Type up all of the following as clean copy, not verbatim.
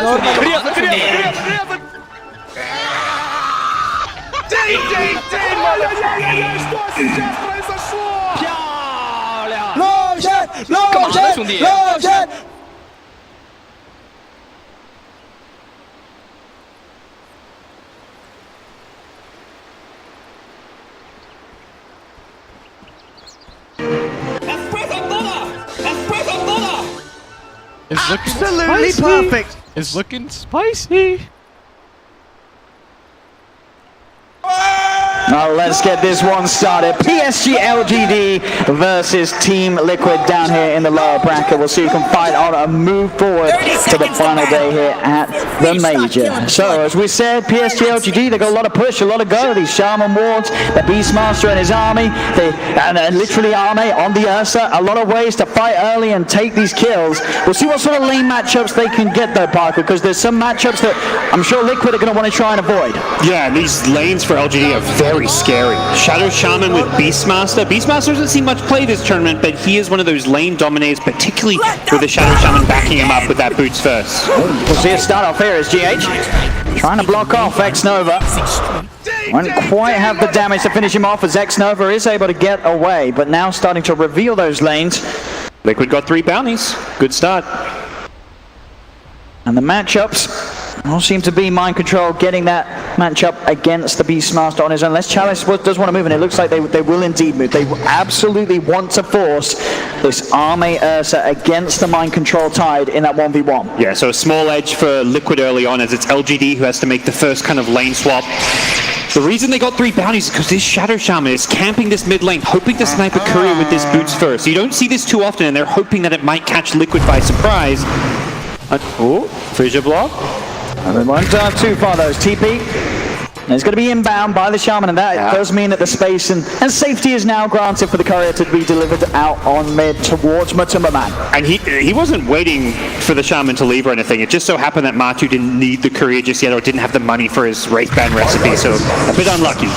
Что сейчас произошло? 漂亮！露线，干嘛呢，兄弟？ 露线。 It's looking Absolutely spicy. perfect. It's looking spicy. Now let's get this one started. PSG LGD versus Team Liquid down here in the lower bracket. We'll see who can fight on and move forward to the final day here at the major. So as we said, PSG LGD, they got a lot of push, a lot of go. These Shaman Wards, the Beastmaster and his army, and literally army on the Ursa. A lot of ways to fight early and take these kills. We'll see what sort of lane matchups they can get though, Parker, because there's some matchups that I'm sure Liquid are going to want to try and avoid. Yeah, these lanes for LGD are very scary. Shadow Shaman with Beastmaster. Beastmaster doesn't see much play this tournament, but he is one of those lane dominators, particularly with the Shadow Shaman backing him up with that boots first. We'll see a start off here as GH trying to block off X-Nova. Won't quite have the damage to finish him off as X-Nova is able to get away, but now starting to reveal those lanes. Liquid got 3 bounties. Good start. And the matchups all seem to be Mind Control getting that matchup against the Beastmaster on his own. Unless Chalice does want to move, and it looks like they will indeed move. They absolutely want to force this Arme Ursa against the Mind Control Tide in that 1v1. Yeah, so a small edge for Liquid early on as it's LGD who has to make the first kind of lane swap. The reason they got 3 bounties is because this Shadow Shaman is camping this mid lane, hoping to snipe a courier with this boots first. So you don't see this too often, and they're hoping that it might catch Liquid by surprise. Oh, fissure block. And they won't dive too far though. TP is going to be inbound by the Shaman, and that does mean that the space and safety is now granted for the courier to be delivered out on mid towards Matumbaman. And he wasn't waiting for the Shaman to leave or anything. It just so happened that Matu didn't need the courier just yet or didn't have the money for his Wraithband recipe, so a bit unlucky.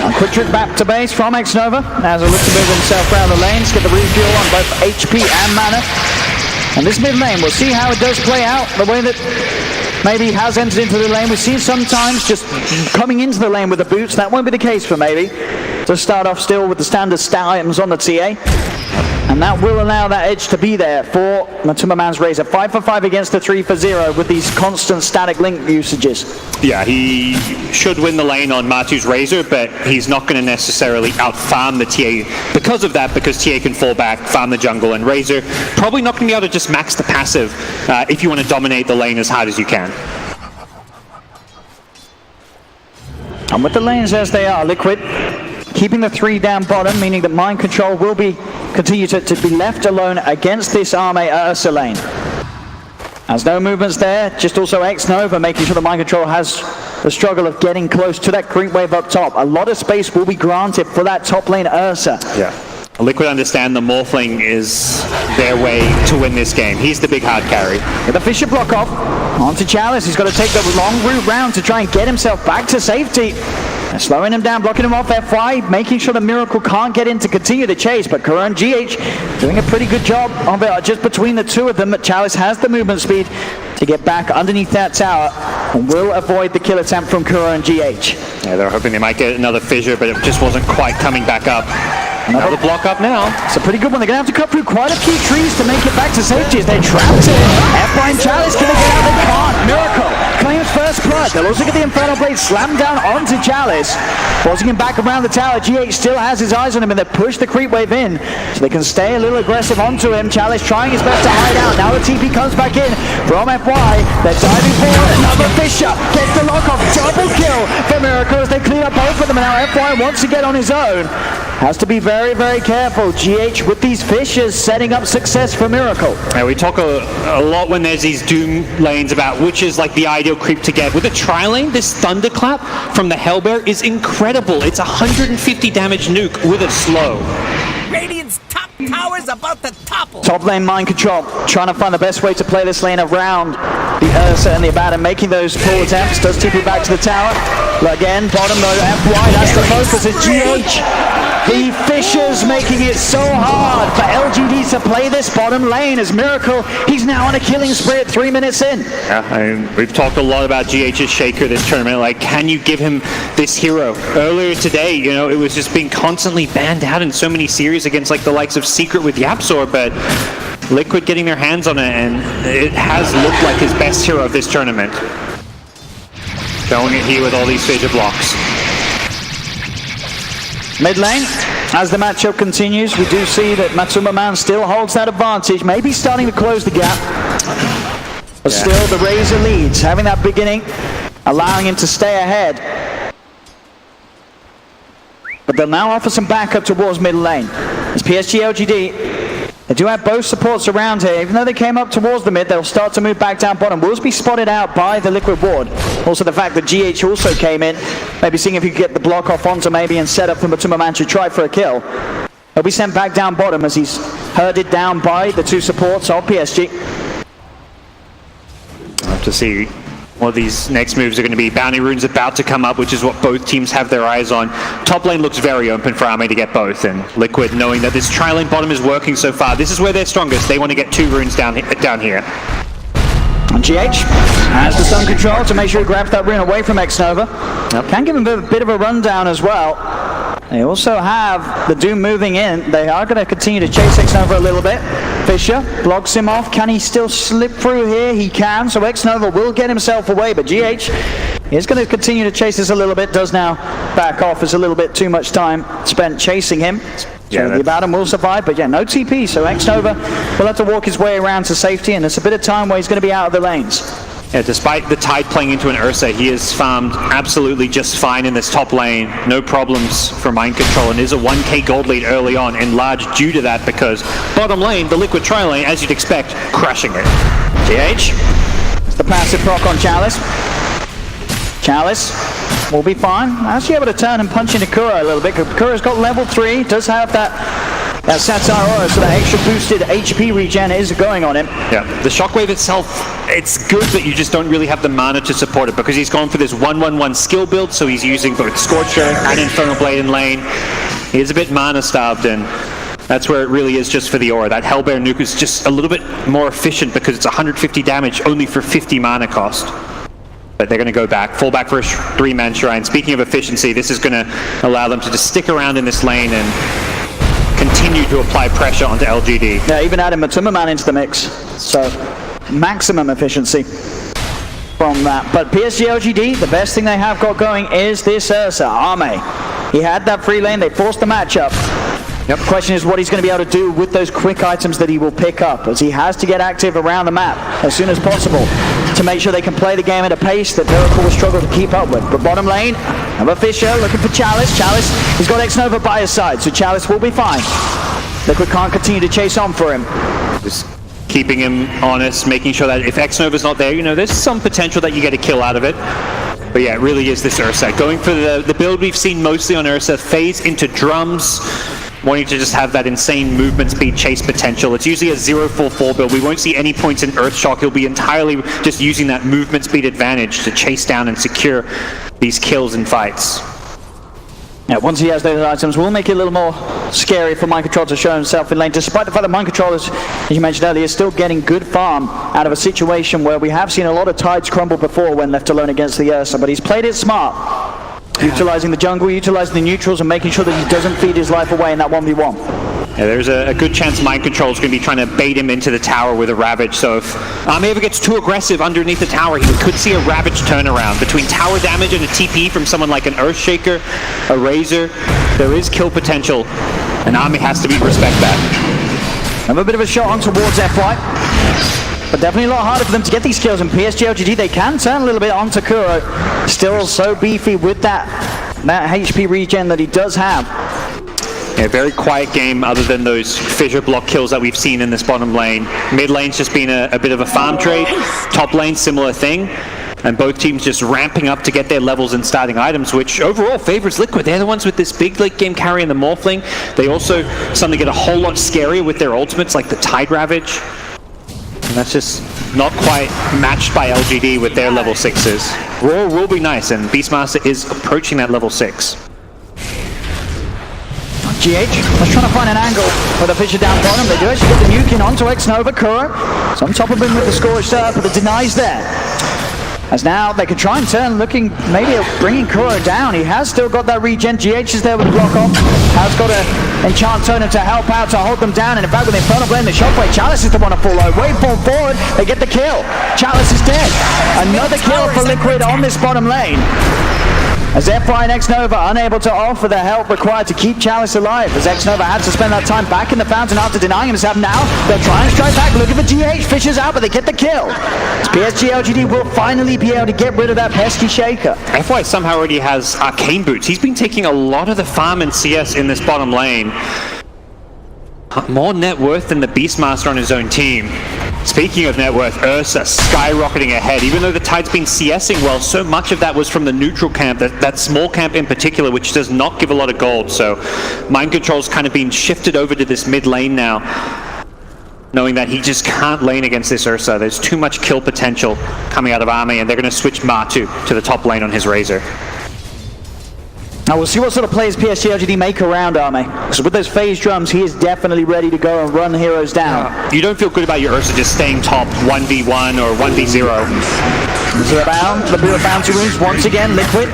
A quick trip back to base from X-Nova as a look to move himself around the lanes, get the refuel on both HP and mana. And this mid lane, we'll see how it does play out, the way that maybe has entered into the lane. We've seen sometimes just coming into the lane with the boots. That won't be the case for maybe. To start off still with the standard stat items on the TA. And that will allow that edge to be there for Matumbaman's Razor. 5 for 5 against the 3 for 0 with these constant static link usages. Yeah, he should win the lane on Matu's Razor, but he's not going to necessarily out-farm the TA because of that, because TA can fall back, farm the jungle, and Razor probably not going to be able to just max the passive if you want to dominate the lane as hard as you can. And with the lanes as they are, Liquid keeping the 3 down bottom, meaning that Mind Control will continue to be left alone against this Arme Ursa lane. As no movements there, just also X-Nova making sure the Mind Control has the struggle of getting close to that creep wave up top. A lot of space will be granted for that top lane Ursa. Yeah. Liquid understand the Morphling is their way to win this game. He's the big hard carry. With the Fissure block off, onto Chalice. He's got to take the long route round to try and get himself back to safety. They're slowing him down, blocking him off FY, making sure the Miracle can't get in to continue the chase. But Kuro and GH doing a pretty good job of it just between the two of them. But Chalice has the movement speed to get back underneath that tower and will avoid the kill attempt from Kuro and GH. Yeah, they're hoping they might get another fissure, but it just wasn't quite coming back up. Another block up now. It's a pretty good one. They're going to have to cut through quite a few trees to make it back to safety as they're trapped in. FY and Chalice can they get out? They can't. Miracle claims first blood. They'll also get the Infernal Blade slammed down onto Chalice. Forcing him back around the tower. GH still has his eyes on him and they push the creep wave in so they can stay a little aggressive onto him. Chalice trying his best to hide out. Now the TP comes back in from FY. They're diving forward. Another Fissure gets the lock off. Double kill for Miracle as they clean up both of them. And now FY wants to get on his own. Has to be very, very careful. GH with these fissures setting up success for Miracle. Yeah, we talk a lot when there's these Doom lanes about which is like the ideal creep to get. With a tri-lane, this Thunderclap from the Hellbear is incredible. It's 150 damage nuke with a slow. Radiant's top tower's about to topple. Top lane Mind Control, trying to find the best way to play this lane around the Ursa and the Abaddon, making those pull attempts. Does TP back to the tower. Again, bottom though, FY, that's the focus. It's GH. The Fishers making it so hard for LGD to play this bottom lane as Miracle. He's now on a killing spree at 3 minutes in. Yeah, I mean, we've talked a lot about GH's Shaker this tournament. Like, can you give him this hero? Earlier today, you know, it was just being constantly banned out in so many series against like the likes of Secret with Yapzor, but Liquid getting their hands on it, and it has looked like his best hero of this tournament. Showing it here with all these fissure blocks. Mid lane, as the matchup continues, we do see that Matsuma Man still holds that advantage, maybe starting to close the gap. But still, the Razor leads, having that beginning, allowing him to stay ahead. But they'll now offer some backup towards mid lane. As PSG LGD, they do have both supports around here. Even though they came up towards the mid, they'll start to move back down bottom. Will be spotted out by the Liquid ward. Also the fact that GH also came in, maybe seeing if he could get the block off onto maybe and set up for Matsuma Man to try for a kill. He'll be sent back down bottom as he's herded down by the two supports of PSG. We'll have to see what these next moves are going to be. Bounty Rune's about to come up, which is what both teams have their eyes on. Top lane looks very open for Army to get both, and Liquid, knowing that this tri-lane bottom is working so far, this is where they're strongest. They want to get 2 runes down here. And GH has the stun control to make sure he grabs that rune away from X-Nova. Can give him a bit of a rundown as well. They also have the Doom moving in. They are going to continue to chase X-Nova a little bit. Fisher blocks him off. Can he still slip through here? He can, so X-Nova will get himself away, but GH is going to continue to chase this a little bit. Does now back off. There's a little bit too much time spent chasing him. So the Abaddon will survive, but yeah, no TP, so X-Nova will have to walk his way around to safety, and it's a bit of time where he's going to be out of the lanes. Yeah, despite the Tide playing into an Ursa, he has farmed absolutely just fine in this top lane. No problems for Mind Control, and is a 1k gold lead early on, in large due to that, because bottom lane, the Liquid tri-lane, as you'd expect, crushing it. GH, it's the passive proc on Chalice. Chalice will be fine. Actually able to turn and punch into Kuro a little bit, because Kuro's got level 3, does have that Satire Aura, so that extra boosted HP regen is going on him. Yeah, the Shockwave itself, it's good, but you just don't really have the mana to support it, because he's going for this 1-1-1 skill build, so he's using both Scorcher and Infernal Blade in lane. He is a bit mana starved, and that's where it really is just for the aura. That Hellbear nuke is just a little bit more efficient because it's 150 damage only for 50 mana cost. But they're going to go back, fall back for a 3-man shrine. Speaking of efficiency, this is going to allow them to just stick around in this lane and continue to apply pressure onto LGD. Yeah, even adding Matsuma Man into the mix. So, maximum efficiency from that. But PSG LGD, the best thing they have got going is this Ursa, Arme. He had that free lane, they forced the matchup. The question is what he's going to be able to do with those quick items that he will pick up, as he has to get active around the map as soon as possible to make sure they can play the game at a pace that Miracle will struggle to keep up with. But bottom lane, have Fisher looking for Chalice. Chalice, he's got X-Nova by his side, so Chalice will be fine. Liquid can't continue to chase on for him. Just keeping him honest, making sure that if X-Nova's not there, you know, there's some potential that you get a kill out of it. But yeah, it really is this Ursa. Going for the build we've seen mostly on Ursa, phase into drums, wanting to just have that insane movement speed chase potential. It's usually a 0-4-4 build. We won't see any points in Earthshock. He'll be entirely just using that movement speed advantage to chase down and secure these kills in fights. Yeah, once he has those items, we'll make it a little more scary for Mind Control to show himself in lane, despite the fact that Mind Control, as you mentioned earlier, is still getting good farm out of a situation where we have seen a lot of tides crumble before when left alone against the Ursa, but he's played it smart. Utilizing the jungle, utilizing the neutrals, and making sure that he doesn't feed his life away in that 1v1. Yeah, there's a good chance Mind Control is going to be trying to bait him into the tower with a Ravage, so if Arme ever gets too aggressive underneath the tower, he could see a Ravage turnaround. Between tower damage and a TP from someone like an Earthshaker, a Razor, there is kill potential, and Arme has to respect that. Have a bit of a shot on towards FY. But definitely a lot harder for them to get these kills, and PSG LGD, they can turn a little bit onto Kuro. Still so beefy with that HP regen that he does have. Yeah, very quiet game other than those fissure block kills that we've seen in this bottom lane. Mid lane's just been a bit of a farm trade. Top lane, similar thing. And both teams just ramping up to get their levels and starting items, which overall favors Liquid. They're the ones with this big late game carry and the Morphling. They also suddenly get a whole lot scarier with their ultimates, like the Tide Ravage. And that's just not quite matched by LGD with their level 6s. Roar will be nice, and Beastmaster is approaching that level 6. GH was trying to find an angle for the Fisher down bottom. They do actually get the nuke in onto X-Nova. Kuro is on top of him with the scorched earth, but the denies there. As now they could try and turn, looking maybe at bringing Kuro down. He has still got that regen. GH is there with the block off. Has got an enchant toner to help out, to hold them down. And in fact, with Infernal Blade, the shockwave, Chalice is the one to fall low. Waveform forward, they get the kill. Chalice is dead. Another kill for Liquid on this bottom lane. As FY and X-Nova unable to offer the help required to keep Chalice alive, as X-Nova had to spend that time back in the fountain after denying himself. Now they'll try and strike back, looking for GH, Fisher's out, but they get the kill. As PSG LGD will finally be able to get rid of that pesky Shaker. FY somehow already has Arcane Boots. He's been taking a lot of the farm and CS in this bottom lane. More net worth than the Beastmaster on his own team. Speaking of net worth, Ursa skyrocketing ahead. Even though the Tide's been CSing well, so much of that was from the neutral camp, that small camp in particular, which does not give a lot of gold. So mind control's kind of been shifted over to this mid lane now, knowing that he just can't lane against this Ursa. There's too much kill potential coming out of Army, and they're going to switch Matu to the top lane on his Razor. Now we'll see what sort of plays PSG LGD make around Arme. So with those phase drums, he is definitely ready to go and run heroes down. You don't feel good about your Ursa just staying top 1v1 or 1v0. The blue bounty rooms once again. Liquid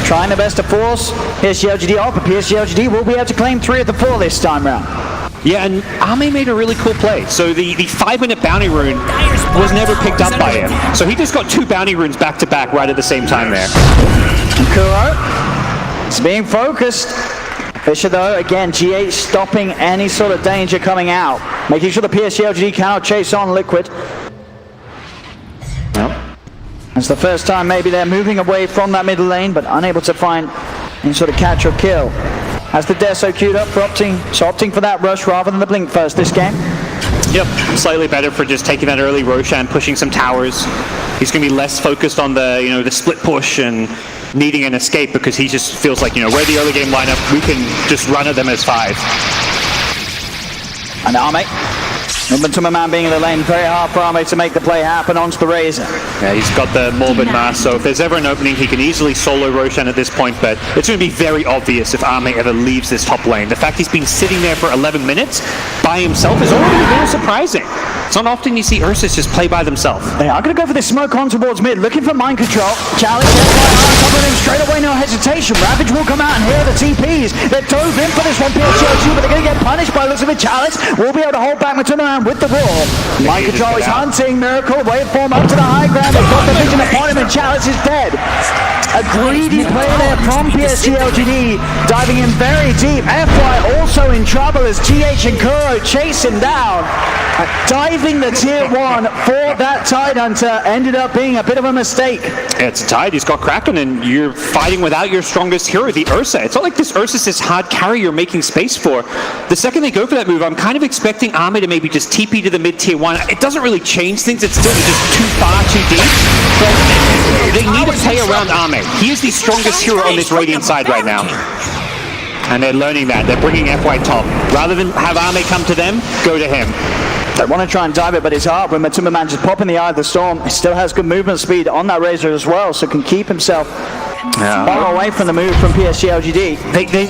trying their best to force PSG LGD off, but PSG LGD will be able to claim 3 of the 4 this time round. Yeah, and Ame made a really cool play. So the 5-minute bounty rune was never picked up by him. So he just got 2 bounty runes back to back right at the same time there. And Kuro is being focused. Fisher though, again, GH stopping any sort of danger coming out. Making sure the PSG LGD cannot chase on Liquid. Well, it's the first time maybe they're moving away from that middle lane, but unable to find any sort of catch or kill. Has the Deso queued up for opting for that rush rather than the blink first this game. Yep, slightly better for just taking that early Roshan, pushing some towers. He's going to be less focused on the, the split push and needing an escape, because he just feels like, we're the early game lineup, we can just run at them as 5. And Arme, Momentum Man being in the lane, very hard for Arme to make the play happen onto the Razor. Yeah, he's got the Morbid Mass, so if there's ever an opening, he can easily solo Roshan at this point, but it's going to be very obvious if Arme ever leaves this top lane. The fact he's been sitting there for 11 minutes by himself is already a little surprising. It's not often you see Ursus just play by themselves. They are going to go for this smoke on towards mid, looking for mind control. Challenge on top of him straight away, no hesitation. Ravage will come out, and here are the TPs. They dove in for this one, PSG, but they're going to get punished by looks of it. Chalice will be able to hold back Matuna with the roar. Mind control is hunting Miracle, waveform up to the high ground. They've got the vision upon him, and Chalice is dead. A greedy play there from PSG LGD, diving in very deep. FY also in trouble as GH and Kuro chase him down. Diving the tier 1 for that Tide Hunter ended up being a bit of a mistake. It's Tide, he's got Kraken, and you're fighting without your strongest hero, the Ursa. It's not like this Ursa's this hard carry you're making space for. The second they go for that move, I'm kind of expecting Ame to maybe just TP to the mid tier 1. It doesn't really change things, it's still just too far, too deep. But they need to play around Ame. He is the strongest hero on this Radiant side right now. And they're learning that. They're bringing FY top. Rather than have Ame come to them, go to him. They want to try and dive it, but it's hard when Matuma Man just popping the Eye of the Storm. He still has good movement speed on that Razor as well, so can keep himself far away from the move from PSG LGD.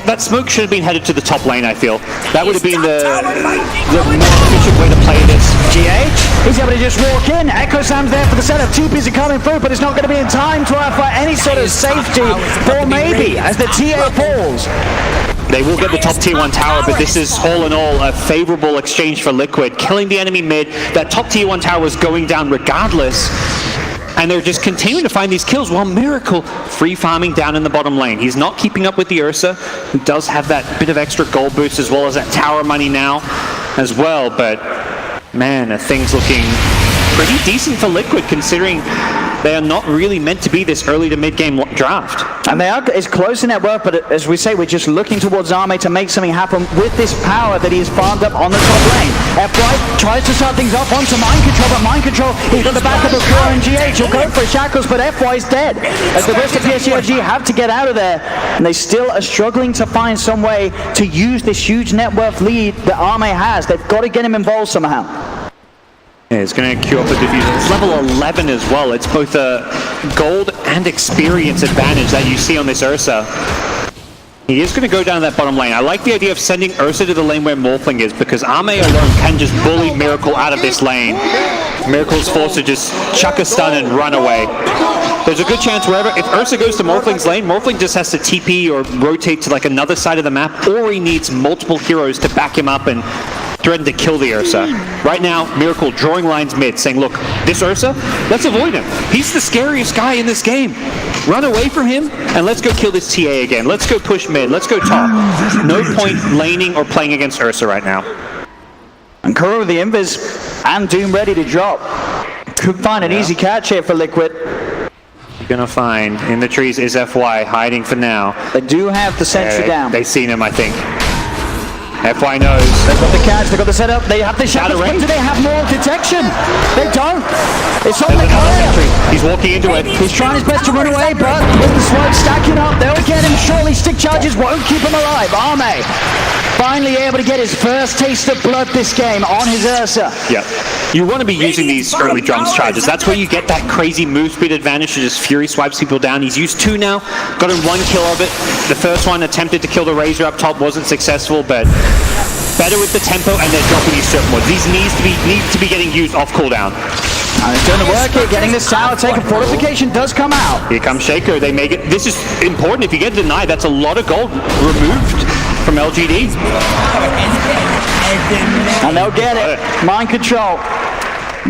That smoke should have been headed to the top lane, I feel. That would have been the more efficient way to play this. GH, he's able to just walk in. Echo Sam's there for the setup. TPs are coming through, but it's not going to be in time to offer any sort of safety for maybe as the TA falls. They will get the top tier 1 tower, but this is all in all a favorable exchange for Liquid. Killing the enemy mid, that top tier 1 tower was going down regardless. And they're just continuing to find these kills while Miracle free farming down in the bottom lane. He's not keeping up with the Ursa, who does have that bit of extra gold boost as well as that tower money now as well. But man, things looking pretty decent for Liquid considering they are not really meant to be this early to mid-game draft. And they are, it's close in net worth, but as we say, we're just looking towards Arme to make something happen with this power that he's farmed up on the top lane. FY tries to start things off onto Mind Control, but Mind Control, he's got the backup of Kuro and GH. He'll go for Shackles, but FY's dead. As the rest of PSG have to get out of there, and they still are struggling to find some way to use this huge net worth lead that Arme has. They've got to get him involved somehow. Yeah, it's going to queue up a diffusion. It's level 11 as well. It's both a gold and experience advantage that you see on this Ursa. He is going to go down that bottom lane. I like the idea of sending Ursa to the lane where Morphling is, because Ame alone can just bully Miracle out of this lane. Miracle's forced to just chuck a stun and run away. There's a good chance wherever, if Ursa goes to Morphling's lane, Morphling just has to TP or rotate to like another side of the map, or he needs multiple heroes to back him up and threaten to kill the Ursa. Right now, Miracle drawing lines mid, saying, look, this Ursa, let's avoid him. He's the scariest guy in this game. Run away from him, and let's go kill this TA again. Let's go push mid. Let's go top. No point laning or playing against Ursa right now. And Kuro with the invis and Doom ready to drop. Could find an easy catch here for Liquid. You're gonna find in the trees is FY hiding for now. They do have the sentry down. They've seen him, I think. FY knows. They've got the catch, they've got the setup, they have the shadows, but do they have more detection? They don't. It's on the courier. He's walking into it. He's trying his best to run away, but with the smoke stacking up, they'll get him shortly. Stick charges won't keep him alive. Ame finally able to get his first taste of blood this game on his Ursa. Yeah. You want to be using these early drums charges. That's where you get that crazy move speed advantage to just Fury swipes people down. He's used 2 now, got him 1 kill of it. The first one attempted to kill the Razor up top, wasn't successful, but better with the tempo, and they're dropping these certain ones. These need to be getting used off cooldown. And it's going to work here, getting this tower taken. Fortification does come out. Here comes Shaker. They make it. This is important. If you get denied, that's a lot of gold removed from LGD. And they'll get it. Mind control.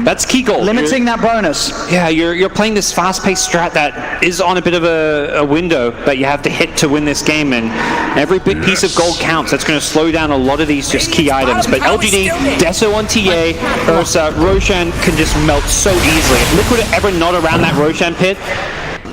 That's key gold. Limiting that bonus. Yeah, you're playing this fast-paced strat that is on a bit of a window that you have to hit to win this game, and every big piece of gold counts. That's going to slow down a lot of these just key items. But LGD, Deso on TA, Ursa, Roshan can just melt so easily. If Liquid are ever not around that Roshan pit,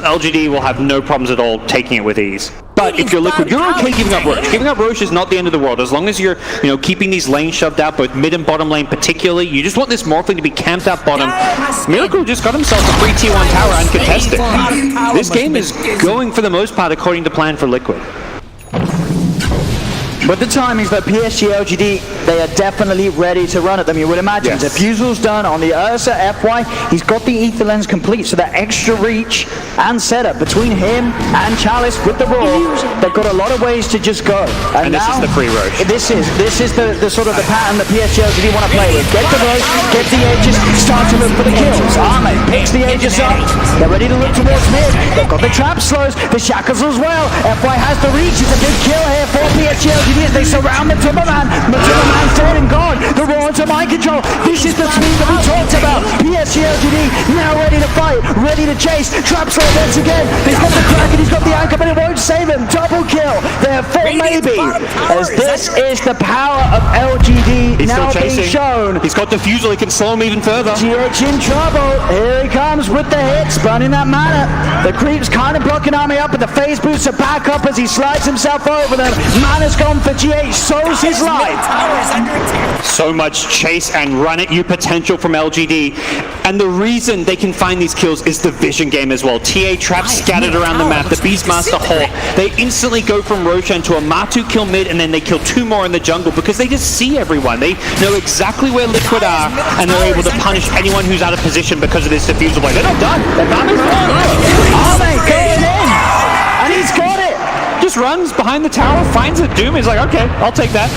LGD will have no problems at all taking it with ease. But if you're Liquid, you're okay giving up Roche. Giving up Roche is not the end of the world. As long as you're, keeping these lanes shoved out, both mid and bottom lane particularly, you just want this Morphling to be camped out bottom. Miracle just got himself a free T1 tower uncontested. This game is going, for the most part, according to plan for Liquid. With the timings that PSG LGD, they are definitely ready to run at them. You would imagine. Yes. Diffusal's done on the Ursa FY. He's got the Ether Lens complete, so that extra reach and setup between him and Chalice with the Raw, they've got a lot of ways to just go. And this is the free Roche. This is the sort of the pattern that PSG LGD want to play with. Get the Roche, get the Aegis, start to look for the kills. Ame picks the Aegis up. They're ready to look towards mid. They've got the trap slows, the shackles as well. FY has the reach. It's a big kill here for PSG LGD. They surround the Timberman. The Timberman's dead and gone. The Raw into mind control. This is the speed that we talked about. PSG LGD now ready to fight, ready to chase. Trap slow once again. He's got the crack and he's got the anchor, but it won't save him. Double kill. They're full maybe. As this is the power of LGD now being shown. He's got Diffusal. He can slow him even further. GH in trouble. Here he comes with the hits, burning that mana. The creep's kind of blocking Army up, but the phase boosts are back up as he slides himself over them. Mana's gone for GH, so's his life. So much chase and run at you potential from LGD. And the reason they can find these kills is the vision game as well. TA traps scattered around the map, the Beastmaster Hawk. They instantly go from Roshan to a Matu kill mid, and then they kill 2 more in the jungle because they just see everyone. They know exactly where Liquid are, and they're able to punish anyone who's out of position because of this Diffusal blade. They're not done. They're not done. Are they going in? And he's got it. Just runs behind the tower, finds a Doom. He's like, okay, I'll take that.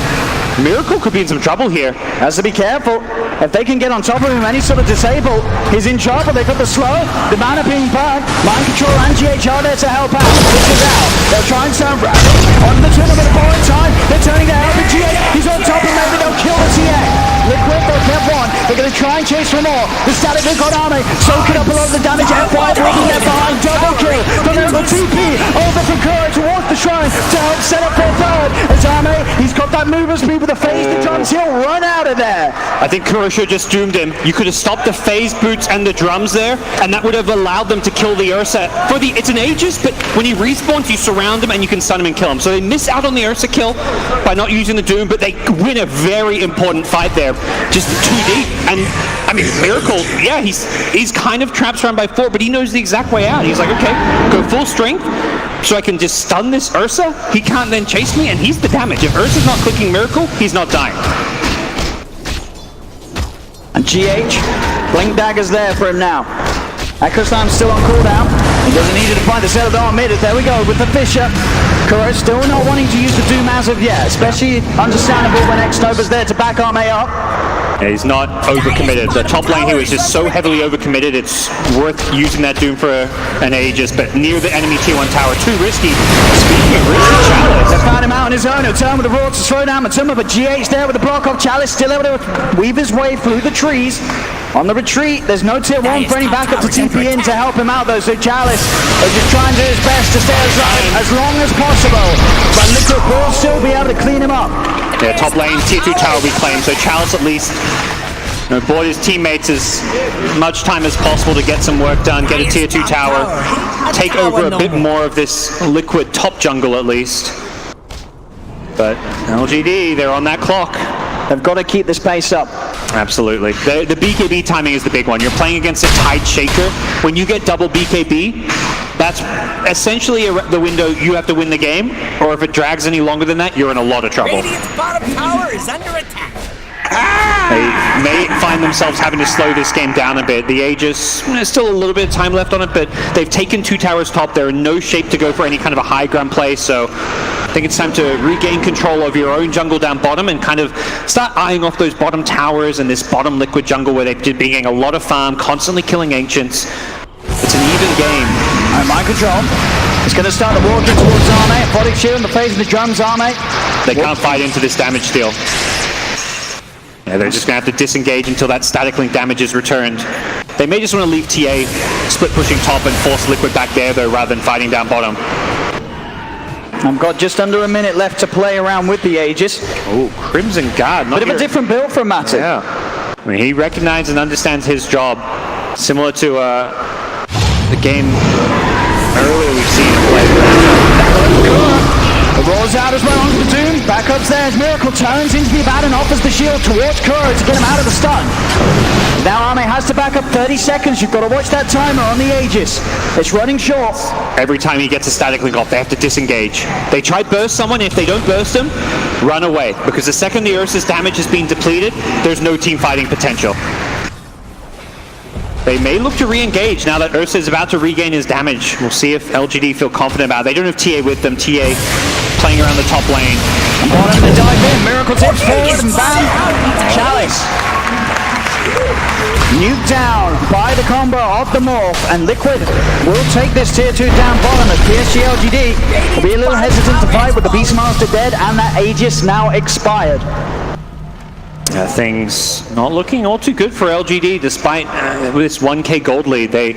Miracle could be in some trouble here. Has to be careful. If they can get on top of him, any sort of disable, he's in trouble. They've got the slow, the mana being burned, mind control and GH are there to help out. This is out. They'll try and sound rapid. On the tournament, borrowing time. They're turning to help, and GH, he's on top of him. Maybe they'll kill the TA. Liquid, they'll get one. They're going to try and chase for more. The static they've got Army, soaking up a lot of the damage. FY breaking their behind, double kill. The little TP over from Kuro towards the shrine to help set up for a third. As Army, he's got that movement speed with the phase, the drums, he'll run out of there. I think Kuro should just doomed him. You could have stopped the phase boots and the drums there, and that would have allowed them to kill the Ursa. It's an Aegis, but when he respawns, you surround him and you can stun him and kill him. So they miss out on the Ursa kill by not using the Doom, but they win a very important fight there. Just too deep. And I mean, Miracle, yeah, he's kind of trapped surrounded by 4, but he knows the exact way out. He's like, okay, go full strength, so I can just stun this Ursa. He can't then chase me, and he's the damage. If Ursa's not clicking Miracle, he's not dying. And GH, Blink Dagger's there for him now. Echo Slam's still on cooldown. He doesn't need to find the setup on mid. There we go with the Fisher. Kuro still not wanting to use the Doom as of yet, especially understandable when X-Nova's there to back Arme up. Yeah, he's not overcommitted. The top lane here is just so heavily overcommitted, it's worth using that Doom for an Aegis, but near the enemy tier 1 tower, too risky. Speaking of risky, Chalice. They found him out on his own. He'll turn with the Roar to slow down Matuma, but GH there with the block off. Chalice still able to weave his way through the trees. On the retreat, there's no tier 1 for any backup to TP in to help him out though, so Chalice is just trying to do his best to stay as long as possible, but Liquid will still be able to clean him up. Yeah, top lane, tier 2 tower reclaimed, so Chalice at least board his teammates as much time as possible to get some work done, get a tier 2 tower, take over a bit more of this Liquid top jungle at least. But LGD, they're on that clock. They've got to keep this pace up. Absolutely. The BKB timing is the big one. You're playing against a Tide Shaker. When you get double BKB, that's essentially the window you have to win the game, or if it drags any longer than that, you're in a lot of trouble. Radiant's bottom tower is under attack. They may find themselves having to slow this game down a bit. The Aegis, there's still a little bit of time left on it, but they've taken 2 towers top. They're in no shape to go for any kind of a high ground play, so I think it's time to regain control of your own jungle down bottom and kind of start eyeing off those bottom towers and this bottom Liquid jungle where they've been getting a lot of farm, constantly killing Ancients. It's an even game. Alright, mind control. It's going to start the walking towards Arme. Body shield in the face of the drums, Arme. They can't fight into this damage deal. Yeah, they're just going to have to disengage until that static link damage is returned. They may just want to leave TA split pushing top and force Liquid back there though, rather than fighting down bottom. I've got just under a minute left to play around with the Aegis. Oh, Crimson Guard. Bit of a different build from Matic. Yeah. I mean, he recognizes and understands his job. Similar to the game earlier we've seen him play. The Roar's out as well onto the Doom. Backup's there as Miracle turns into the bat and offers the shield towards Kuro to get him out of the stun. Now Arme has to back up 30 seconds. You've got to watch that timer on the Aegis. It's running short. Every time he gets a static link off, they have to disengage. They try to burst someone. If they don't burst him, run away. Because the second the Ursa's damage is being depleted, there's no team fighting potential. They may look to re-engage now that Ursa is about to regain his damage. We'll see if LGD feel confident about it. They don't have TA with them. TA playing around the top lane. Bottom to dive in. Miracle tips forward and bam. Chalice. Nuke down by the combo of the Morph, and Liquid will take this tier 2 down bottom as PSG LGD will be a little hesitant to fight with the Beastmaster dead and that Aegis now expired. Things not looking all too good for LGD despite this 1k gold lead. They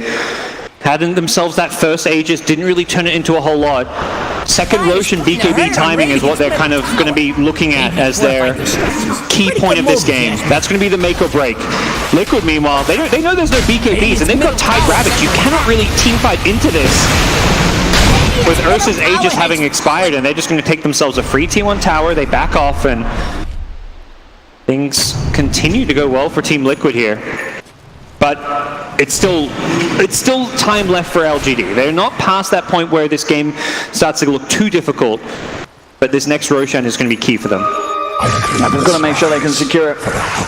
had in themselves that first Aegis, didn't really turn it into a whole lot. Second Roshan BKB timing is what they're kind of going to be looking at as their key point of this game. That's going to be the make or break. Liquid, meanwhile, they know there's no BKBs, and they've got Tide Rabbits. You cannot really teamfight into this with Ursa's Aegis having expired, and they're just going to take themselves a free T1 tower. They back off, and things continue to go well for Team Liquid here. But it's still time left for LGD. They're not past that point where this game starts to look too difficult, but this next Roshan is going to be key for them. They've got to make sure they can secure it.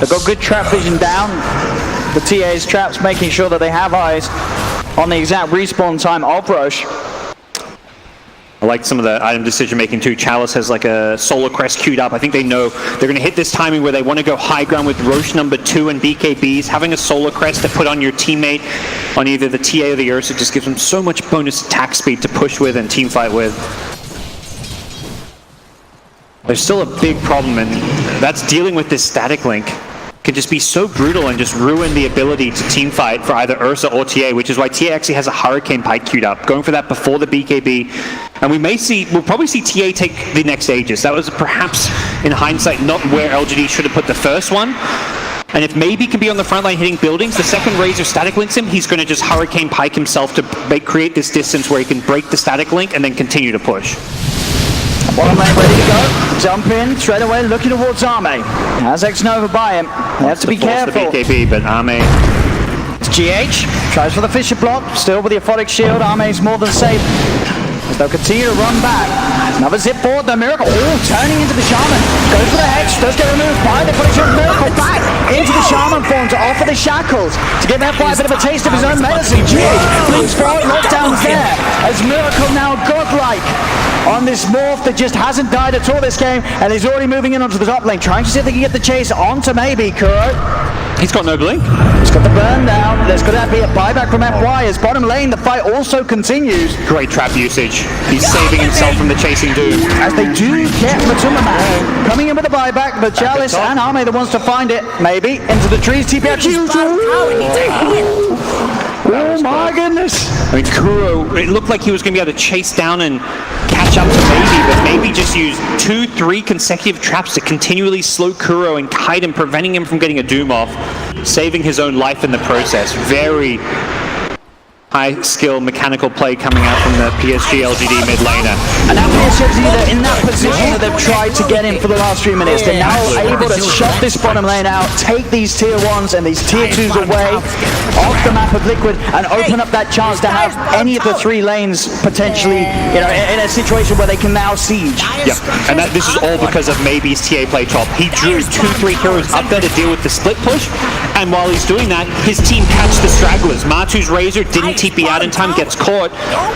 They've got good trap vision down. The TA's traps making sure that they have eyes on the exact respawn time of Roche. I like some of the item decision making too. Chalice has like a Solar Crest queued up. I think they know they're going to hit this timing where they want to go high ground with Roche number 2 and BKBs. Having a Solar Crest to put on your teammate on either the TA or the Ursa just gives them so much bonus attack speed to push with and team fight with. There's still a big problem, and that's dealing with this static link. Can just be so brutal and just ruin the ability to team fight for either Ursa or TA, which is why TA actually has a Hurricane Pike queued up, going for that before the BKB. And we'll probably see TA take the next Aegis. That was perhaps, in hindsight, not where LGD should have put the first one. And if maybe can be on the front line hitting buildings, the second Razor static links him, he's going to just Hurricane Pike himself to create this distance where he can break the static link and then continue to push. Bottom lane ready to go. Jump in, straight away, looking towards Arme. Has X-Nova by him. They have to be careful. The BKB, but Arme... It's GH. Tries for the Fisher block. Still with the Aphotic Shield. Arme's more than safe. As they'll continue to run back. Another zip forward. The Miracle. Oh, turning into the Shaman. Goes for the Hex. Does get removed by the Aphotic Shield. Miracle back. into the Shaman form to offer the shackles, to give FY a bit of a taste of his own medicine. GH brings forward lockdowns there, as Miracle now godlike on this morph that just hasn't died at all this game, and he's already moving in onto the top lane, trying to see if they can get the chase onto maybe Kuro. He's got no blink. He's got the burn down. There's going to be a buyback from FY as bottom lane. The fight also continues. Great trap usage. He's saving himself from the chasing doom. As they do get Matuma Man coming in with a buyback, but Chalice and Ame the ones to find it. Maybe into the trees. TP out. Oh my goodness. I mean, Kuro, it looked like he was going to be able to chase down and catch up to Maybe, but Maybe just used 2-3 consecutive traps to continually slow Kuro and kite him, preventing him from getting a doom off, saving his own life in the process. Very high skill mechanical play coming out from the PSG LGD mid laner. And now PSG LGD, they're in that position that they've tried to get in for the last few minutes. They're now able to shut this bottom lane out, take these tier 1s and these tier 2s away off the map of Liquid, and open up that chance to have any of the 3 lanes potentially, you know, in a situation where they can now siege. Yeah, and this is all because of Maybe's TA play top. He drew 2-3 heroes up there to deal with the split push, and while he's doing that, his team catch the stragglers. Matu's Razor didn't TP out in time, gets caught,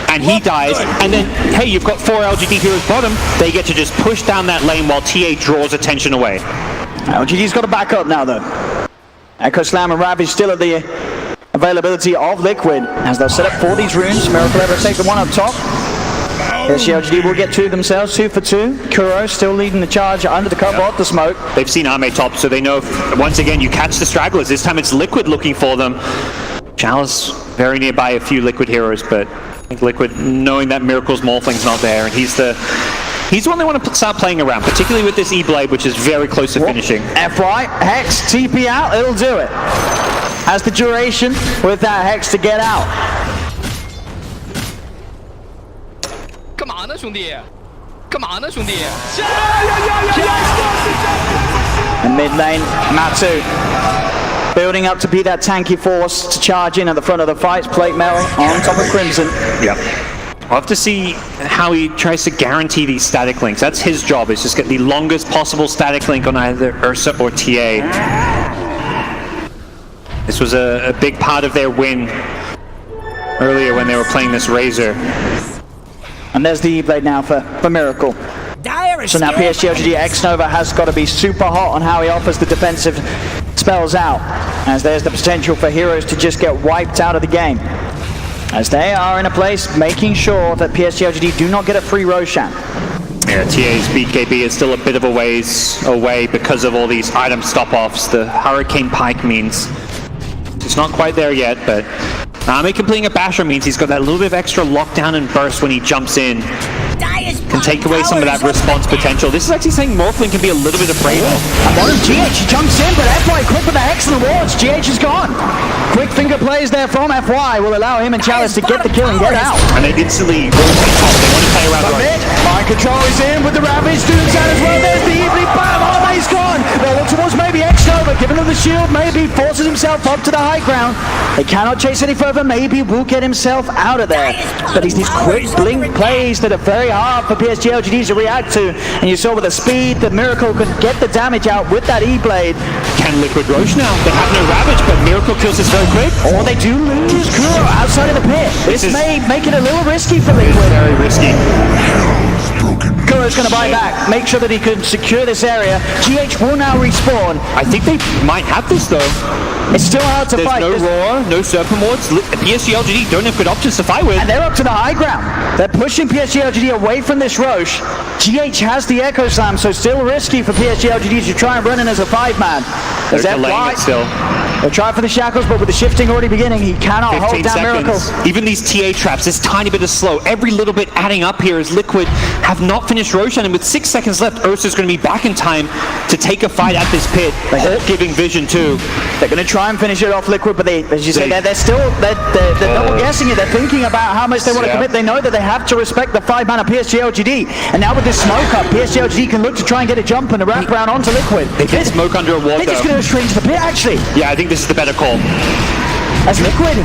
and he dies, and then, hey, you've got 4 LGD heroes bottom, they get to just push down that lane while TA draws attention away. LGD's got to back up now, though. Echo Slam and Ravage still at the availability of Liquid, as they'll set up for these runes. Miracle ever take the one up top. PSG LGD will get 2 themselves, 2 for 2. Kuro still leading the charge under the cover of the smoke. They've seen Ame top, so they know if, once again, you catch the stragglers. This time it's Liquid looking for them. Chalice very nearby a few Liquid heroes, but I think Liquid, knowing that Miracle's Morphling's not there, and he's the one they want to start playing around, particularly with this E-Blade, which is very close to finishing. FY, Hex, TP out, it'll do it. Has the duration with that Hex to get out. And mid lane, Matu. Building up to be that tanky force to charge in at the front of the fight. Plate mail on top of Crimson. Yep. We'll have to see how he tries to guarantee these static links. That's his job, is just get the longest possible static link on either Ursa or TA. This was a big part of their win earlier when they were playing this Razor. And there's the E-Blade now for Miracle. So now PSG LGD X-Nova has got to be super hot on how he offers the defensive spells out, as there's the potential for heroes to just get wiped out of the game, as they are in a place making sure that PSG LGD do not get a free Roshan. Yeah, TA's BKB is still a bit of a ways away because of all these item stop-offs. The Hurricane Pike means it's not quite there yet, but Ame completing a basher means he's got that little bit of extra lockdown and burst when he jumps in. Can take away some of that response potential. This is actually saying Morphling can be a little bit afraid of. And one of GH, he jumps in, but FY quick with the Hex and the wards. GH is gone. Quick finger plays there from FY will allow him and Chalice to get the kill and get out. And they instantly rotate top. They want to play around right. Mind control is in with the Ravage. Students out as well. There's the evening. Bam! Ame's gone. They'll look towards maybe X-Nova, giving him the shield. Maybe forces himself up to the high ground. They cannot chase any further. Maybe will get himself out of there. But he's these quick blink plays that are very hard for PSG LGD to react to, and you saw with the speed that Miracle could get the damage out with that E-Blade. Can Liquid Roche now? They have no Ravage, but Miracle kills this very quick. Or they do lose Kuro outside of the pit. This may make it a little risky for Liquid. Very risky. Kuro's going to buy back, make sure that he can secure this area. GH will now respawn. I think they might have this though. It's still hard to fight. There's no Roar, no Serpent Wards. PSG LGD don't have good options to fight with. And they're up to the high ground. They're pushing PSG LGD away from this Roche. GH has the Echo Slam, so still risky for PSG LGD to try and run in as a 5-man. They're delaying it still. They'll try for the shackles, but with the shifting already beginning, he cannot hold down Miracle. Even these TA traps, this tiny bit of slow, every little bit adding up here as Liquid have not finished Roshan, and with 6 seconds left, Ursa's going to be back in time to take a fight at this pit. Giving vision too. They're going to try and finish it off Liquid, but as you say, they're still double guessing it. They're thinking about how much they want to commit. They know that they have to respect the 5-man of PSG LGD, and now with this smoke up, PSG LGD can look to try and get a jump and a wrap around onto Liquid. They can smoke under a wall. They're just going to go straight into the pit, actually. Yeah, I think this is the better call. As Liquid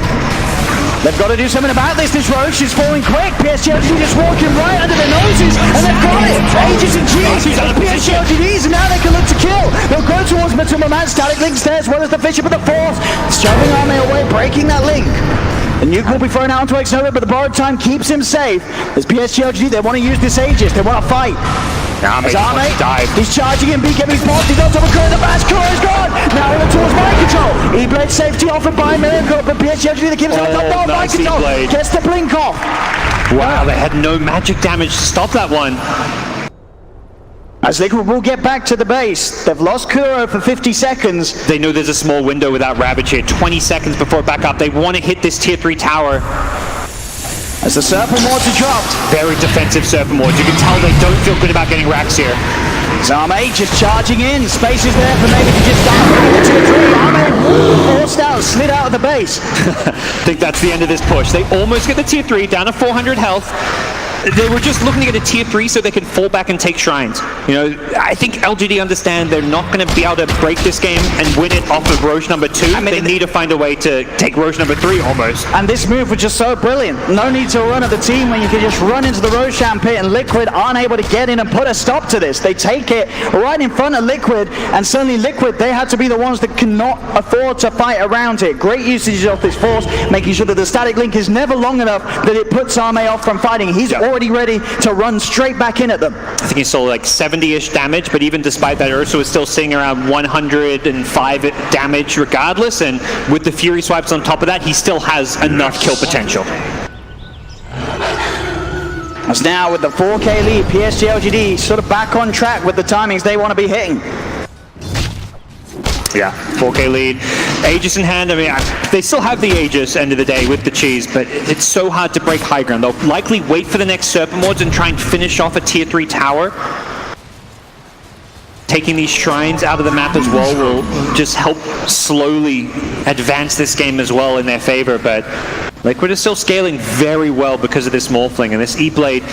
They've got to do something about this. This Roche is falling quick. PSG LGD just walking right under their noses, and they've got it. Aegis and Cheese. PSG LGDs, and now they can look to kill. They'll go towards Matuma Man. Static Link's there as well as the Fisher, but the Force shoving Arme away, breaking that link. The nuke will be thrown out onto Xnova, but the borrowed time keeps him safe. As PSG LGD, they want to use this Aegis. They want to fight. Arme dive. He's charging in, BKB's blocked, he's on top of Kuro, the bash, Kuro's gone! Now over towards mind control! E-Blade safety offered by Miracle, but PSG LGD, the keeps on top of mind control, gets the blink off! Wow, they had no magic damage to stop that one. As Liquid will get back to the base, they've lost Kuro for 50 seconds. They know there's a small window without Ravage here, 20 seconds before back up. They want to hit this tier 3 tower. As the Serpent Wards are dropped. Very defensive Serpent Wards. You can tell they don't feel good about getting racks here. Arme just charging in. Space is there for maybe to just die. Tier 3. Arme forced out, slid out of the base. I think that's the end of this push. They almost get the tier 3, down to 400 health. They were just looking to get a tier 3 so they could fall back and take shrines. You know, I think LGD understand they're not going to be able to break this game and win it off of Roche number 2. I mean, they need to find a way to take Roche number 3 almost. And this move was just so brilliant. No need to run at the team when you can just run into the Roshan pit, and Liquid aren't able to get in and put a stop to this. They take it right in front of Liquid, and suddenly Liquid, they had to be the ones that cannot afford to fight around it. Great usage of this Force, making sure that the static link is never long enough that it puts Arme off from fighting. He's already ready to run straight back in at them. I think he saw like 70-ish damage, but even despite that, Ursa was still sitting around 105 damage regardless, and with the Fury swipes on top of that, he still has enough kill potential. As now with the 4K lead, PSG LGD sort of back on track with the timings they want to be hitting. Yeah, 4K lead. Aegis in hand, I mean, they still have the Aegis end of the day with the cheese, but it's so hard to break high ground. They'll likely wait for the next Serpent Wards and try and finish off a tier 3 tower. Taking these shrines out of the map as well will just help slowly advance this game as well in their favor, but Liquid is still scaling very well because of this Morphling and this E-Blade.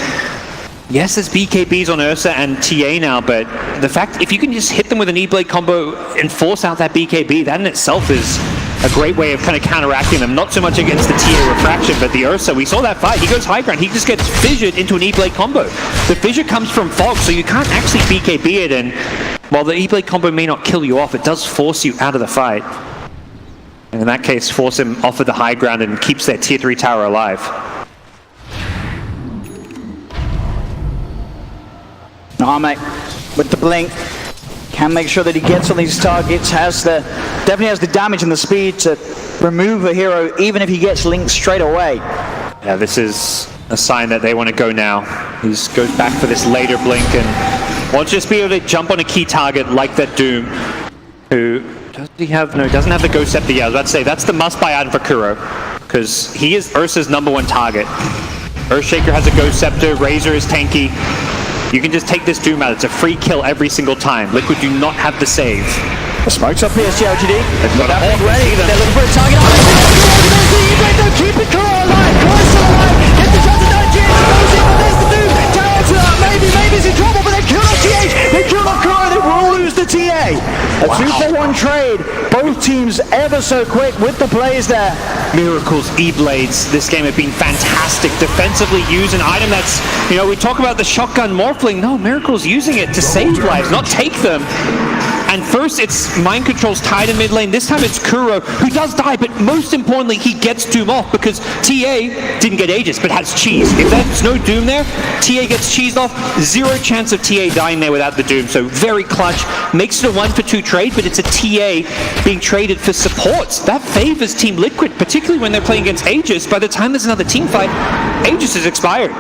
Yes, there's BKBs on Ursa and TA now, but the fact, if you can just hit them with an E-Blade combo and force out that BKB, that in itself is a great way of kind of counteracting them. Not so much against the TA Refraction, but the Ursa, we saw that fight. He goes high ground, he just gets fissured into an E-Blade combo. The fissure comes from Fog, so you can't actually BKB it, and while the E-Blade combo may not kill you off, it does force you out of the fight. And in that case, force him off of the high ground and keeps that tier 3 tower alive. Arme with the blink can make sure that he gets on these targets, definitely has the damage and the speed to remove a hero even if he gets linked straight away. Yeah, this is a sign that they want to go now. He goes back for this later blink and wants to just be able to jump on a key target like that Doom, who does he have? No, he doesn't have the Ghost Scepter. Yeah, I was about to say that's the must-buy item for Kuro, because he is Ursa's #1 target. Earthshaker has a Ghost Scepter, Razor is tanky. You can just take this Doom out. It's a free kill every single time. Liquid do not have the save. The smoke's up PSG LGD. They've got that ready. They're looking for a target. They'll keep it Kuro alive. Kuro's still alive. Get the shot to 98. Goes in, but there's the Doom. Down to that. Maybe's in trouble, but they kill off TH. They kill off Kuro. They will lose the TA. A 2-for-1 trade. Both teams ever so quick with the plays there. Miracle's E-Blades this game have been fantastic. Defensively use an item that's, you know, we talk about the shotgun Morphling. No, Miracle's using it to save lives, not take them. And first it's Mind Control's tied in mid lane. This time it's Kuro, who does die, but most importantly, he gets Doom off because TA didn't get Aegis, but has cheese. If there's no Doom there, TA gets cheesed off. Zero chance of TA dying there without the Doom, so very clutch. Makes it a 1-for-2 trade, but it's a TA being traded for supports. That favors Team Liquid, particularly when they're playing against Aegis. By the time there's another team fight, Aegis is expired.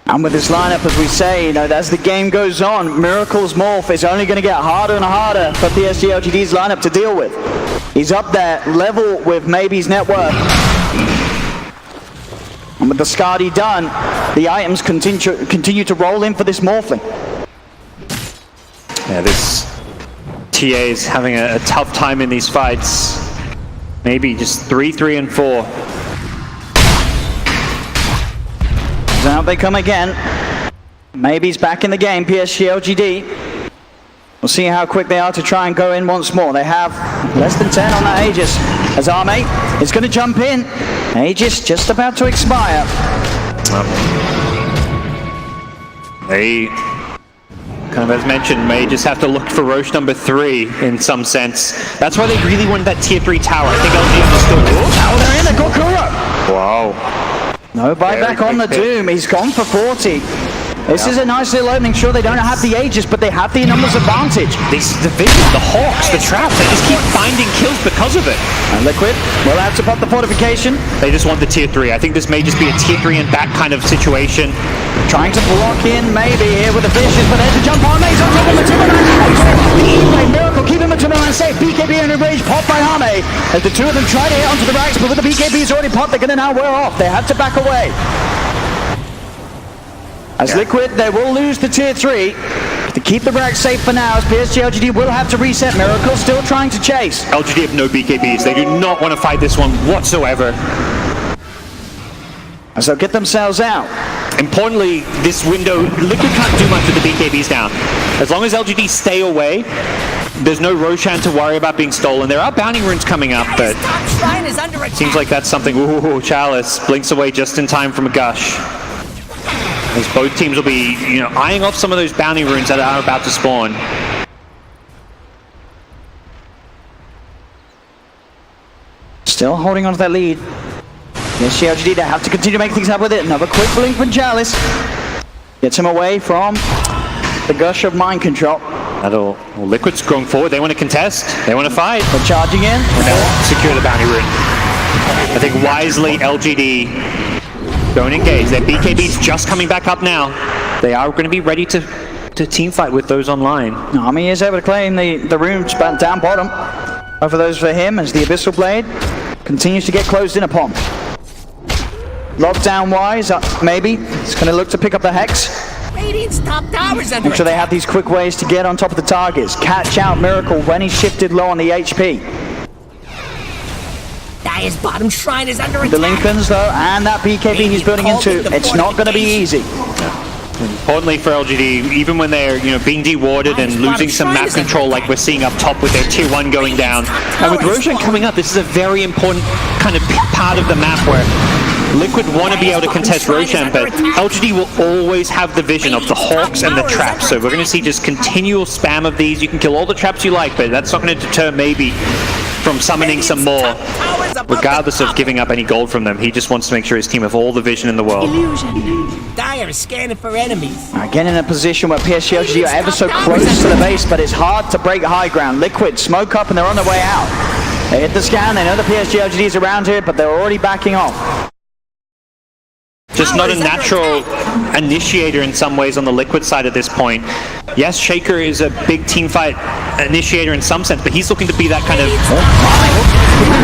And with this lineup, as we say, you know, as the game goes on, Miracle's morph is only going to get harder and harder for PSG LGD's lineup to deal with. He's up there, level with Maybe's net worth. And with the Skadi done, the items continue to roll in for this Morphling. Yeah, this TA is having a tough time in these fights. Maybe just 3, 3, and 4. So out they come again. Maybe's back in the game, PSG LGD. We'll see how quick they are to try and go in once more. They have less than 10 on that Aegis. As Arme is going to jump in. Aegis just about to expire. They, kind of as mentioned, may just have to look for Roche number 3 in some sense. That's why they really wanted that tier 3 tower. I think LG understood. Now they're in, they've got Kuro. Wow. No buyback on the Doom. He's gone for 40. This is a nice little opening. Sure, they don't have the Aegis, but they have the numbers advantage. The vision, the Hawks, the traps, they just keep finding kills because of it. And Liquid will have to pop the fortification. They just want the tier 3. I think this may just be a tier 3 and back kind of situation. Trying to block in maybe here with the Vicious, but there's a jump on. He's on top of the Timberman. The E-Play Miracle keeping the Timberman safe. BKB in a rage, popped by Hame. As the two of them try to hit onto the racks, but with the BKBs already popped, they're going to now wear off. They have to back away. As Liquid, they will lose the tier 3. To keep the rack safe for now, as PSG LGD will have to reset. Miracle still trying to chase. LGD have no BKBs. They do not want to fight this one whatsoever. As they'll get themselves out. Importantly, this window, Liquid can't do much with the BKBs down. As long as LGD stay away, there's no Roshan to worry about being stolen. There are bounty runes coming up, but seems like that's something. Ooh, Chalice blinks away just in time from a gush. As both teams will be, eyeing off some of those bounty runes that are about to spawn. Still holding on to that lead. Yes, LGD, they have to continue to make things up with it. Another quick blink from Chalice. Gets him away from the gush of mind control. Liquid's going forward. They want to contest. They want to fight. They're charging in. They'll secure the bounty rune. I think wisely, LGD don't engage. Their BKB's just coming back up now. They are going to be ready to team fight with those online. Army is able to claim the runes down bottom. Over those for him as the Abyssal Blade continues to get closed in upon. Lockdown wise, maybe it's going to look to pick up the Hex. Radiant's top tower's under Make sure they have these quick ways to get on top of the targets. Catch out Miracle when he's shifted low on the HP. Dire's bottom shrine is under attack. The Lincolns though, and that BKB he's building into, it's not going to be easy. Importantly for LGD, even when they're being dewarded and losing some map control like we're seeing up top with their tier 1 going down, and with Roshan coming up, this is a very important kind of part of the map where Liquid want to be able to contest Roshan, but LGD will always have the vision of the Hawks and the traps, so we're going to see just continual spam of these. You can kill all the traps you like, but that's not going to deter maybe from summoning some more, regardless of giving up any gold from them. He just wants to make sure his team have all the vision in the world. Dire is scanning for enemies. Again in a position where PSG LGD are ever so close to the base, but it's hard to break high ground. Liquid smoke up and they're on their way out. They hit the scan, they know the PSG LGD is around here, but they're already backing off. Just not a natural initiator in some ways on the Liquid side at this point. Yes, Shaker is a big team fight initiator in some sense, but he's looking to be that kind of...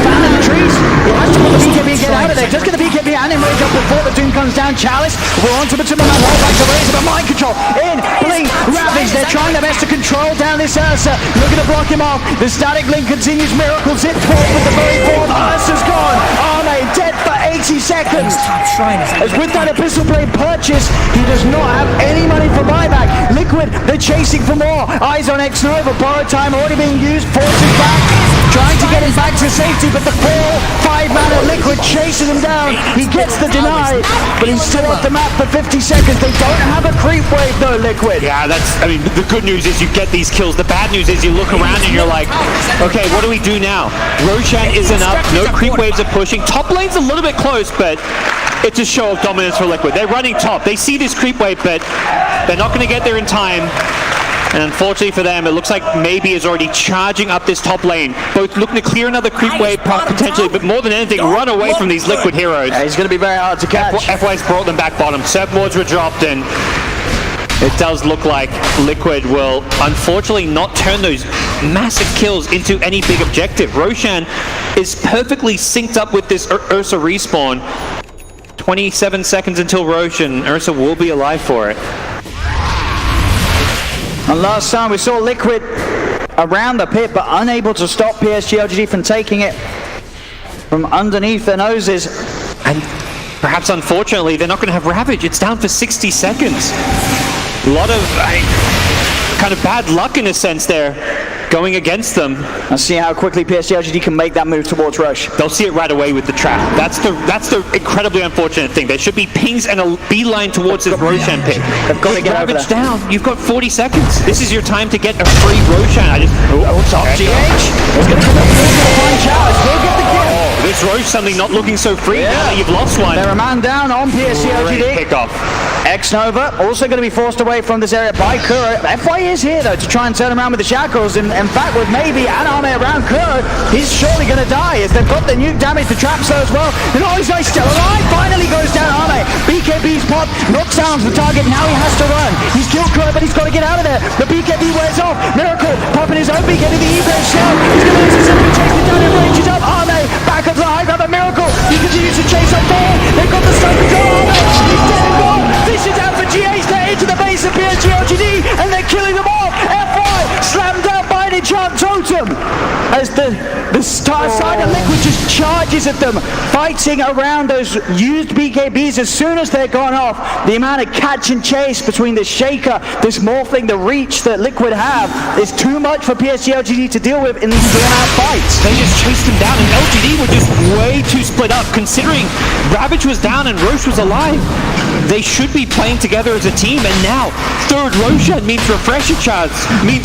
Found in the trees. He has to put the BKB and get out of there. Just get the BKB and then rage up before the Doom comes down. Chalice, we're on to the Timberman. Hold back to raise but mind control. In, blink, Ravage. They're trying their best to control down this Ursa. Looking to block him off. The static link continues. Miracles hit forward with the very fourth. Ursa's gone. Arme dead for 80 seconds. As with that Abyssal Blade purchase, he does not have any money for buyback. Liquid, they're chasing for more. Eyes on X-Nova. Borrowed time already being used. Forces back. Trying to get him back to safety, but the 4-5-mana Liquid chases him down. He gets the deny, but he's still off the map for 50 seconds. They don't have a creep wave though, Liquid. Yeah, the good news is you get these kills. The bad news is you look around and you're like, okay, what do we do now? Roshan isn't up, no creep waves are pushing. Top lane's a little bit close, but it's a show of dominance for Liquid. They're running top. They see this creep wave, but they're not going to get there in time. And unfortunately for them, it looks like maybe is already charging up this top lane. Both looking to clear another creep wave potentially, but more than anything, run away from these Liquid heroes. Yeah, he's going to be very hard to catch. FY's brought them back bottom. Serp wards were dropped, and it does look like Liquid will unfortunately not turn those massive kills into any big objective. Roshan is perfectly synced up with this Ursa respawn. 27 seconds until Roshan. Ursa will be alive for it. And last time we saw Liquid around the pit, but unable to stop PSG LGD from taking it from underneath their noses. And perhaps unfortunately, they're not going to have Ravage. It's down for 60 seconds. A lot of... kind of bad luck in a sense there, going against them. Let's see how quickly PSG LGD can make that move towards Roche. They'll see it right away with the trap. That's the incredibly unfortunate thing. There should be pings and a beeline towards this Roshan pick. They've got to get over Ravage there. down. You've got 40 seconds. This is your time to get a free Roshan. Top GH. He's going to come up with a fine challenge. We'll get the kill. This Roche suddenly not looking so free now that you've lost one. They're a man down on PSG Great LGD. pick off. X-Nova also going to be forced away from this area by Kuro. FY is here though to try and turn around with the shackles. In fact, with maybe an army around Kuro, he's surely going to die as they've got the nuke damage to traps though as well. And oh, he's still alive. Finally goes down Arme. BKB's pop knocks down the target. Now he has to run. He's killed Kuro, but he's got to get out of there. The BKB wears off. Miracle popping his own BKB. The E-Blade shell. He's going to use his simply chase it down and ranges up. Arme back up the high ground. A Miracle. He continues to chase up there. They've got the stun control. Arme. He's dead and gone. This is out for GH. They're into the base of PSG LGD and they're killing them off. FY slammed down by the enchant totem as the side of Liquid just charges at them, fighting around those used BKBs. As soon as they're gone off, the amount of catch and chase between the Shaker, this morphing, the reach that Liquid have is too much for PSG LGD to deal with in these drawn-out fights. They just chased him down, and LGD were just way too split up, considering Ravage was down and Roche was alive. They should be playing together as a team, and now third Roshan means refresher charge, means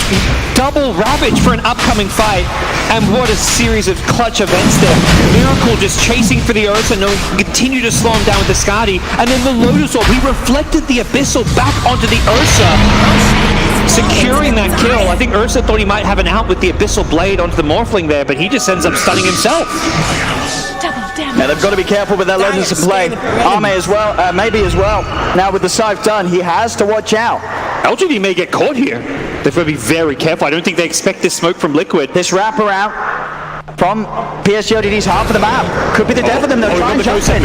double Ravage for an upcoming fight, and what a series of clutch events there. Miracle just chasing for the Ursa, no, continue to slow him down with the Skadi, and then the Lotus Orb, he reflected the Abyssal back onto the Ursa, securing that kill. I think Ursa thought he might have an out with the Abyssal Blade onto the Morphling there, but he just ends up stunning himself. Now they've got to be careful with that Lotus of play. Arme as well, maybe as well. Now with the Scythe done, he has to watch out. LGD may get caught here. They've got to be very careful. I don't think they expect this smoke from Liquid. This wraparound from PSG LGD's half of the map could be the death of them. They'll try and jump in.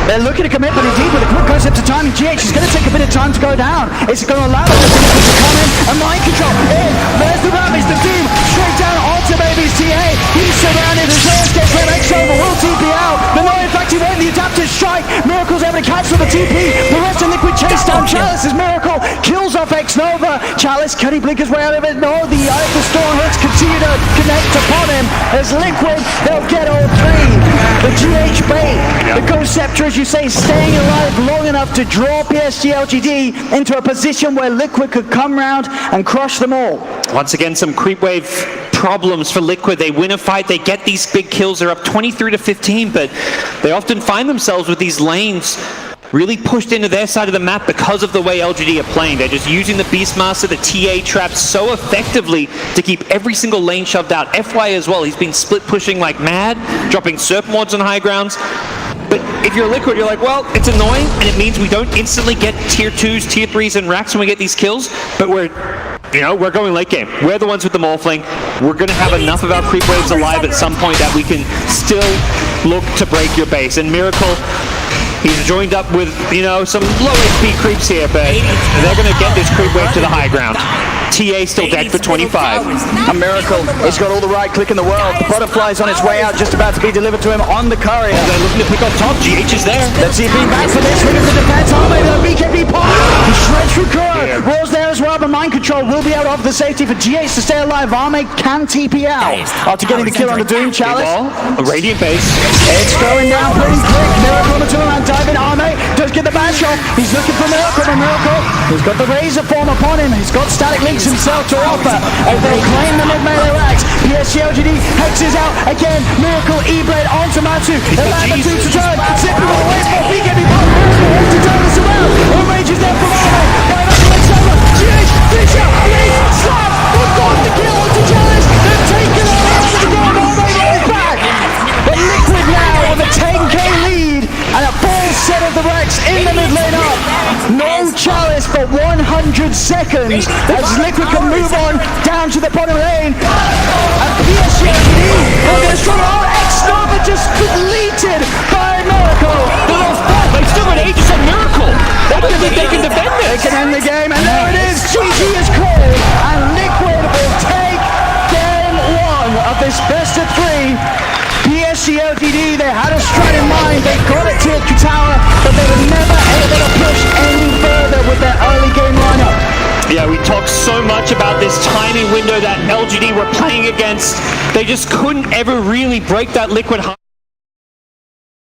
They're looking to commit, but indeed with a quick concept of time, GH is going to take a bit of time to go down. It's going to allow them to come in and mind control. In, there's the Ravage, the Doom, straight down onto baby's TA. He's surrounded as well as gets rid of X-Over, will TP out. But no, in fact, he went the adaptive strike. Miracle's able to cancel the TP. The rest of Liquid chase down Chalice as Miracle kills off X-Nova. Chalice, can he blink his way out of it? No, the Eye of the Storm hits continue to connect upon him. As Liquid, they'll get all three. The GH bait, the Ghost Scepter, as you say, staying alive long enough to draw PSG LGD into a position where Liquid could come round and crush them all. Once again, some creep wave problems for Liquid. They win a fight, they get these big kills. They're up 23-15, but they often find themselves with these lanes really pushed into their side of the map because of the way LGD are playing. They're just using the Beastmaster, the TA traps so effectively to keep every single lane shoved out. FY as well, he's been split pushing like mad, dropping Serp mods on high grounds. But if you're Liquid, you're like, well, it's annoying, and it means we don't instantly get tier 2s, tier 3s, and racks when we get these kills, but we're going late game. We're the ones with the Morphling. We're going to have enough of our creep waves alive at some point that we can still look to break your base. And Miracle, he's joined up with, some low HP creeps here, but they're going to get this creep wave to the high ground. TA still dead for 25. A Miracle. He's got all the right click in the world. The Butterfly's on its way out, just about to be delivered to him on the courier. They're looking to pick on top. GH is there. Let's see if he's back for this. Look at the defense. Arme, the BKB pop. He shreds through Kuro. Roar's there as well, but Mind Control will be able to offer the safety for GH to stay alive. Arme can TP out after getting the kill on the Doom Chalice. A Radiant base. It's going down pretty quick. Miracle on the turnaround diving. Arme does get the bash off. He's looking for Miracle, but Miracle, he's got the Razor form upon him. He's got static links himself to offer as they claim the mid-melee racks. PSG LGD hexes out again. Miracle E-Blade onto Matsu. Allow the two to turn. Zipping away from BKB pop. Miracle wants to turn this around. Rages there from Arme. Right up to X-Over. GH, Fisher, Elite, Slap. They've got the kill onto Chalice. They've taken it out to the ground. Arme rolls back. But Liquid now with a 10k lead and a full set of the racks in the mid lane up. No Chalice for 100 seconds as Liquid can move on down to the bottom lane. And PSG are going to struggle. Oh, X-Nova just deleted by Miracle. They still got ages on Miracle. They don't think they can defend this. They can end the game, and there it is. GG is called, and Liquid will take game one of this best of three. PSG LGD, they had a strat in mind, they got it to the tower, but they were never able to push any further with their early game lineup. Yeah, we talked so much about this timing window that LGD were playing against. They just couldn't ever really break that Liquid high.